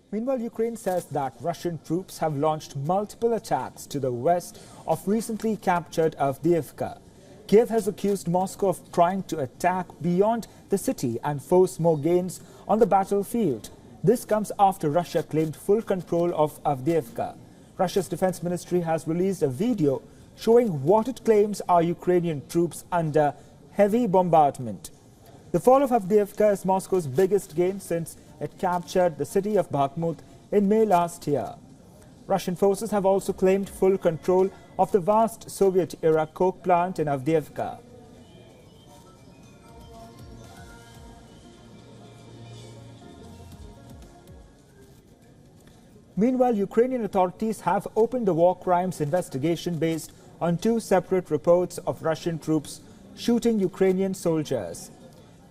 Meanwhile, Ukraine says that Russian troops have launched multiple attacks to the west of recently captured Avdiivka. Kyiv has accused Moscow of trying to attack beyond the city and force more gains on the battlefield. This comes after Russia claimed full control of Avdiivka. Russia's defense ministry has released a video showing what it claims are Ukrainian troops under heavy bombardment. The fall of Avdiivka is Moscow's biggest gain since it captured the city of Bakhmut in May last year. Russian forces have also claimed full control of the vast Soviet-era coke plant in Avdiivka. Meanwhile, Ukrainian authorities have opened a war crimes investigation based on two separate reports of Russian troops shooting Ukrainian soldiers.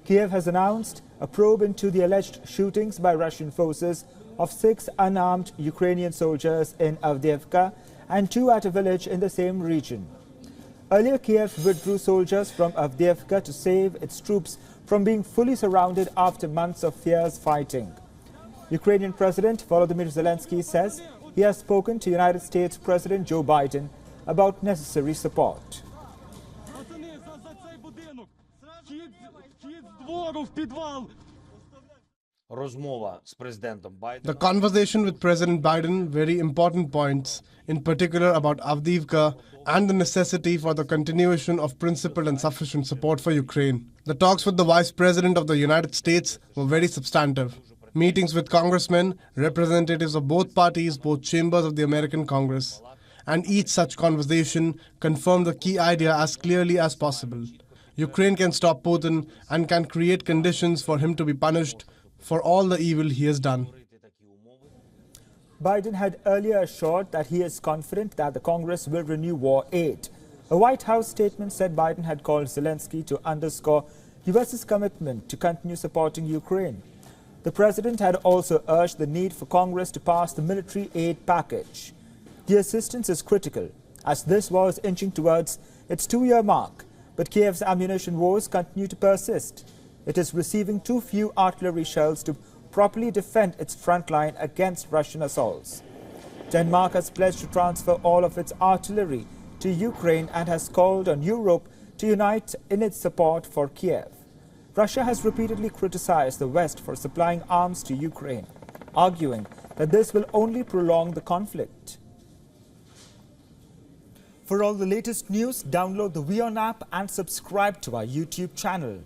Kyiv has announced a probe into the alleged shootings by Russian forces of 6 unarmed Ukrainian soldiers in Avdiivka and 2 at a village in the same region. Earlier, Kyiv withdrew soldiers from Avdiivka to save its troops from being fully surrounded after months of fierce fighting. Ukrainian President Volodymyr Zelensky says he has spoken to United States President Joe Biden about necessary support. The conversation with President Biden, very important points, in particular about Avdiivka and the necessity for the continuation of principled and sufficient support for Ukraine. The talks with the Vice President of the United States were very substantive. Meetings with congressmen, representatives of both parties, both chambers of the American Congress, and each such conversation confirmed the key idea as clearly as possible. Ukraine can stop Putin and can create conditions for him to be punished for all the evil he has done. Biden had earlier assured that he is confident that the Congress will renew war aid. A White House statement said Biden had called Zelensky to underscore U.S.'s commitment to continue supporting Ukraine. The president had also urged the need for Congress to pass the military aid package. The assistance is critical, as this war is inching towards its 2-year mark, but Kyiv's ammunition woes continue to persist. It is receiving too few artillery shells to properly defend its front line against Russian assaults. Denmark has pledged to transfer all of its artillery to Ukraine and has called on Europe to unite in its support for Kyiv. Russia has repeatedly criticized the West for supplying arms to Ukraine, arguing that this will only prolong the conflict. For all the latest news, download the WION app and subscribe to our YouTube channel.